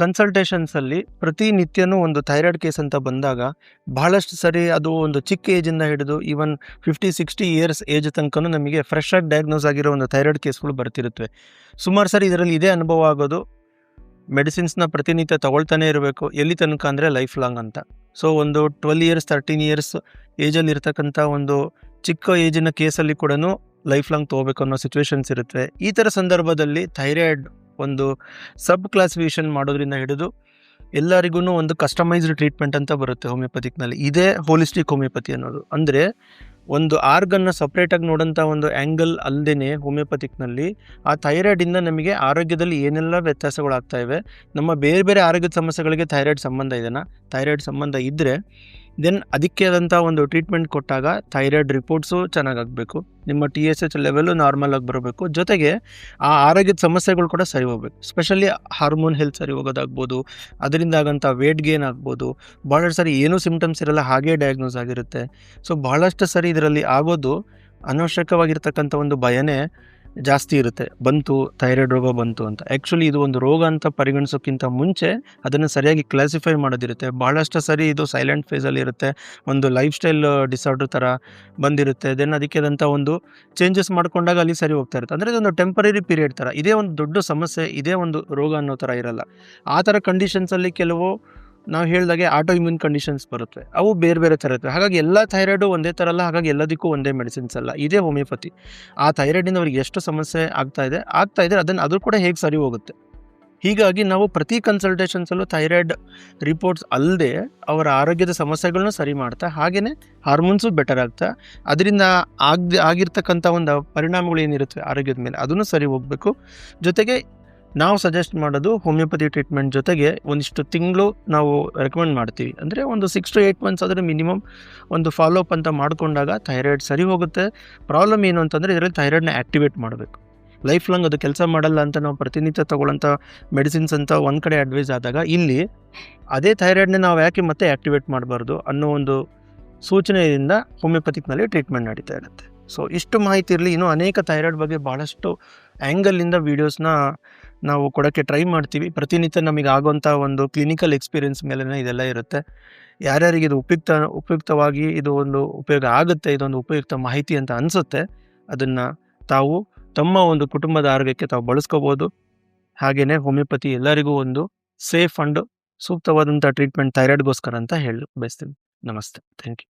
ಕನ್ಸಲ್ಟೇಷನ್ಸಲ್ಲಿ ಪ್ರತಿನಿತ್ಯನೂ ಒಂದು thyroid case ಅಂತ ಬಂದಾಗ ಬಹಳಷ್ಟು ಸರಿ ಅದು ಒಂದು ಚಿಕ್ಕ ಏಜಿಂದ ಹಿಡಿದು ಈವನ್ 50-60 ಇಯರ್ಸ್ ಏಜ್ ತನಕನೂ ನಮಗೆ ಫ್ರೆಶ್ ಆಗಿ ಡಯಾಗ್ನೋಸ್ ಆಗಿರೋ ಒಂದು ಥೈರಾಯ್ಡ್ ಕೇಸ್ಗಳು ಬರ್ತಿರುತ್ತವೆ. ಸುಮಾರು ಸರಿ ಇದರಲ್ಲಿ ಇದೇ ಅನುಭವ ಆಗೋದು, ಮೆಡಿಸಿನ್ಸ್ನ ಪ್ರತಿನಿತ್ಯ ತಗೊಳ್ತಾನೆ ಇರಬೇಕು, ಎಲ್ಲಿ ತನಕ ಅಂದರೆ ಲೈಫ್ ಲಾಂಗ್ ಅಂತ. ಸೊ ಒಂದು 12 ಇಯರ್ಸ್ 13 ಇಯರ್ಸ್ ಏಜಲ್ಲಿ ಇರ್ತಕ್ಕಂಥ ಒಂದು ಚಿಕ್ಕ ಏಜಿನ ಕೇಸಲ್ಲಿ ಕೂಡ ಲೈಫ್ ಲಾಂಗ್ ತೊಗೋಬೇಕು ಅನ್ನೋ ಸಿಚುವೇಶನ್ಸ್ ಇರುತ್ತೆ. ಈ ಥರ ಸಂದರ್ಭದಲ್ಲಿ ಥೈರಾಯ್ಡ್ ಒಂದು ಸಬ್ ಕ್ಲಾಸಿಫಿಕೇಷನ್ ಮಾಡೋದ್ರಿಂದ ಹಿಡಿದು ಎಲ್ಲರಿಗೂ ಒಂದು ಕಸ್ಟಮೈಸ್ಡ್ ಟ್ರೀಟ್ಮೆಂಟ್ ಅಂತ ಬರುತ್ತೆ ಹೋಮಿಯೋಪತಿಕ್ನಲ್ಲಿ. ಇದೇ ಹೋಲಿಸ್ಟಿಕ್ ಹೋಮಿಯೋಪತಿ ಅನ್ನೋದು. ಅಂದರೆ ಒಂದು ಆರ್ಗನ್ನ ಸಪ್ರೇಟಾಗಿ ನೋಡೋಂಥ ಒಂದು ಆ್ಯಂಗಲ್ ಅಲ್ಲದೇ ಹೋಮಿಯೋಪತಿಕ್ನಲ್ಲಿ ಆ ಥೈರಾಯ್ಡಿಂದ ನಮಗೆ ಆರೋಗ್ಯದಲ್ಲಿ ಏನೆಲ್ಲ ವ್ಯತ್ಯಾಸಗಳಾಗ್ತಾ ಇವೆ, ನಮ್ಮ ಬೇರೆ ಬೇರೆ ಆರೋಗ್ಯದ ಸಮಸ್ಯೆಗಳಿಗೆ ಥೈರಾಯ್ಡ್ ಸಂಬಂಧ ಇದೆನಾ, ಥೈರಾಯ್ಡ್ ಸಂಬಂಧ ಇದ್ದರೆ ದೆನ್ ಅದಕ್ಕೆ ಆದಂಥ ಒಂದು ಟ್ರೀಟ್ಮೆಂಟ್ ಕೊಟ್ಟಾಗ ಥೈರಾಯ್ಡ್ ರಿಪೋರ್ಟ್ಸು ಚೆನ್ನಾಗಾಗಬೇಕು, ನಿಮ್ಮ TSH ಲೆವೆಲು ನಾರ್ಮಲ್ ಆಗಿ ಬರಬೇಕು, ಜೊತೆಗೆ ಆ ಆರೋಗ್ಯದ ಸಮಸ್ಯೆಗಳು ಕೂಡ ಸರಿ ಹೋಗ್ಬೇಕು. ಸ್ಪೆಷಲಿ ಹಾರ್ಮೋನ್ ಹೆಲ್ತ್ ಸರಿ ಹೋಗೋದಾಗ್ಬೋದು, ಅದರಿಂದ ಆಗೋಂಥ ವೇಟ್ ಗೇನ್ ಆಗ್ಬೋದು. ಭಾಳಷ್ಟು ಸರಿ ಏನೂ ಸಿಮ್ಟಮ್ಸ್ ಇರಲ್ಲ, ಹಾಗೇ ಡಯಾಗ್ನೋಸ್ ಆಗಿರುತ್ತೆ. ಸೊ ಭಾಳಷ್ಟು ಸರಿ ಇದರಲ್ಲಿ ಆಗೋದು ಅನವಶ್ಯಕವಾಗಿರ್ತಕ್ಕಂಥ ಒಂದು ಭಯನೇ ಜಾಸ್ತಿ ಇರುತ್ತೆ, ಬಂತು ಥೈರಾಯ್ಡ್ ರೋಗ ಬಂತು ಅಂತ. ಆ್ಯಕ್ಚುಲಿ ಇದು ಒಂದು ರೋಗ ಅಂತ ಪರಿಗಣಿಸೋಕ್ಕಿಂತ ಮುಂಚೆ ಅದನ್ನು ಸರಿಯಾಗಿ ಕ್ಲಾಸಿಫೈ ಮಾಡೋದಿರುತ್ತೆ. ಭಾಳಷ್ಟು ಸರಿ ಇದು ಸೈಲೆಂಟ್ ಫೇಸಲ್ಲಿ ಇರುತ್ತೆ, ಒಂದು ಲೈಫ್ ಸ್ಟೈಲ್ ಡಿಸಾರ್ಡರ್ ಥರ ಬಂದಿರುತ್ತೆ. ದೆನ್ ಅದಕ್ಕೆ ಆದಂಥ ಒಂದು ಚೇಂಜಸ್ ಮಾಡ್ಕೊಂಡಾಗ ಅಲ್ಲಿ ಸರಿ ಹೋಗ್ತಾ ಇರುತ್ತೆ. ಅಂದರೆ ಇದೊಂದು ಟೆಂಪರರಿ ಪೀರಿಯಡ್ ಥರ, ಇದೇ ಒಂದು ದೊಡ್ಡ ಸಮಸ್ಯೆ, ಇದೇ ಒಂದು ರೋಗ ಅನ್ನೋ ಥರ ಇರಲ್ಲ. ಆ ಥರ ಕಂಡೀಷನ್ಸಲ್ಲಿ ಕೆಲವು ನಾವು ಹೇಳಿದಾಗೆ ಆಟೋ ಇಮ್ಯೂನ್ ಕಂಡೀಷನ್ಸ್ ಬರುತ್ತೆ, ಅವು ಬೇರೆ ಬೇರೆ ಥರ ಇರ್ತವೆ. ಹಾಗಾಗಿ ಎಲ್ಲ ಥೈರಾಯ್ಡು ಒಂದೇ ಥರ ಅಲ್ಲ, ಹಾಗಾಗಿ ಎಲ್ಲದಕ್ಕೂ ಒಂದೇ ಮೆಡಿಸಿನ್ಸ್ ಅಲ್ಲ. ಇದೇ ಹೋಮಿಯೋಪತಿ. ಆ ಥೈರಾಯ್ಡಿಂದ ಅವ್ರಿಗೆ ಎಷ್ಟು ಸಮಸ್ಯೆ ಆಗ್ತಾ ಇದೆ ಅದನ್ನು ಅದು ಕೂಡ ಹೇಗೆ ಸರಿ ಹೋಗುತ್ತೆ. ಹೀಗಾಗಿ ನಾವು ಪ್ರತಿ ಕನ್ಸಲ್ಟೇಷನ್ಸಲ್ಲೂ ಥೈರಾಯ್ಡ್ ರಿಪೋರ್ಟ್ಸ್ ಅಲ್ಲದೆ ಅವರ ಆರೋಗ್ಯದ ಸಮಸ್ಯೆಗಳನ್ನೂ ಸರಿ ಮಾಡ್ತಾ, ಹಾಗೆಯೇ ಹಾರ್ಮೋನ್ಸು ಬೆಟರ್ ಆಗ್ತಾ, ಅದರಿಂದ ಆಗಿರ್ತಕ್ಕಂಥ ಒಂದು ಪರಿಣಾಮಗಳು ಏನಿರುತ್ತೆ ಆರೋಗ್ಯದ ಮೇಲೆ ಅದನ್ನು ಸರಿ ಹೋಗಬೇಕು. ಜೊತೆಗೆ ನಾವು ಸಜೆಸ್ಟ್ ಮಾಡೋದು ಹೋಮಿಯೋಪತಿ ಟ್ರೀಟ್ಮೆಂಟ್ ಜೊತೆಗೆ ಒಂದಿಷ್ಟು ತಿಂಗಳು ನಾವು ರೆಕಮೆಂಡ್ ಮಾಡ್ತೀವಿ. ಅಂದರೆ ಒಂದು 6 to 8 ಮಂತ್ಸ್ ಆದರೆ ಮಿನಿಮಮ್ ಒಂದು ಫಾಲೋಅಪ್ ಅಂತ ಮಾಡಿಕೊಂಡಾಗ ಥೈರಾಯ್ಡ್ ಸರಿ ಹೋಗುತ್ತೆ. ಪ್ರಾಬ್ಲಮ್ ಏನು ಅಂತಂದರೆ ಇದರಲ್ಲಿ ಥೈರಾಯ್ಡ್ನ ಆ್ಯಕ್ಟಿವೇಟ್ ಮಾಡಬೇಕು. ಲೈಫ್ ಲಾಂಗ್ ಅದು ಕೆಲಸ ಮಾಡಲ್ಲ ಅಂತ ನಾವು ಪ್ರತಿನಿತ್ಯ ತೊಗೊಳ್ಳೋಂಥ ಮೆಡಿಸಿನ್ಸ್ ಅಂತ ಒಂದು ಕಡೆ ಅಡ್ವೈಸ್ ಆದಾಗ, ಇಲ್ಲಿ ಅದೇ ಥೈರಾಯ್ಡ್ನ ನಾವು ಯಾಕೆ ಮತ್ತೆ ಆ್ಯಕ್ಟಿವೇಟ್ ಮಾಡಬಾರ್ದು ಅನ್ನೋ ಒಂದು ಸೂಚನೆಯಿಂದ ಹೋಮಿಯೋಪತಿಕ್ನಲ್ಲಿ ಟ್ರೀಟ್ಮೆಂಟ್ ನಡೀತಾ ಇರುತ್ತೆ. ಸೊ ಇಷ್ಟು ಮಾಹಿತಿ ಇರಲಿ. ಇನ್ನೂ ಅನೇಕ ಥೈರಾಯ್ಡ್ ಬಗ್ಗೆ ಭಾಳಷ್ಟು ಆ್ಯಂಗಲಿಂದ ವೀಡಿಯೋಸ್ನ ನಾವು ಕೊಡೋಕ್ಕೆ ಟ್ರೈ ಮಾಡ್ತೀವಿ. ಪ್ರತಿನಿತ್ಯ ನಮಗೆ ಆಗೋಂಥ ಒಂದು ಕ್ಲಿನಿಕಲ್ ಎಕ್ಸ್ಪೀರಿಯೆನ್ಸ್ ಮೇಲೇ ಇದೆಲ್ಲ ಇರುತ್ತೆ. ಯಾರ್ಯಾರಿಗೆ ಇದು ಉಪಯುಕ್ತವಾಗಿ ಇದು ಒಂದು ಉಪಯೋಗ ಆಗುತ್ತೆ, ಇದೊಂದು ಉಪಯುಕ್ತ ಮಾಹಿತಿ ಅಂತ ಅನಿಸುತ್ತೆ, ಅದನ್ನು ತಾವು ತಮ್ಮ ಒಂದು ಕುಟುಂಬದ ಆರೋಗ್ಯಕ್ಕೆ ತಾವು ಬಳಸ್ಕೋಬೋದು. ಹಾಗೆಯೇ ಹೋಮಿಯೋಪತಿ ಎಲ್ಲರಿಗೂ ಒಂದು ಸೇಫ್ ಆ್ಯಂಡ್ ಸೂಕ್ತವಾದಂಥ ಟ್ರೀಟ್ಮೆಂಟ್ ಥೈರಾಯ್ಡ್ಗೋಸ್ಕರ ಅಂತ ಹೇಳಿ ಬಯಸ್ತೀನಿ. ನಮಸ್ತೆ. Thank you.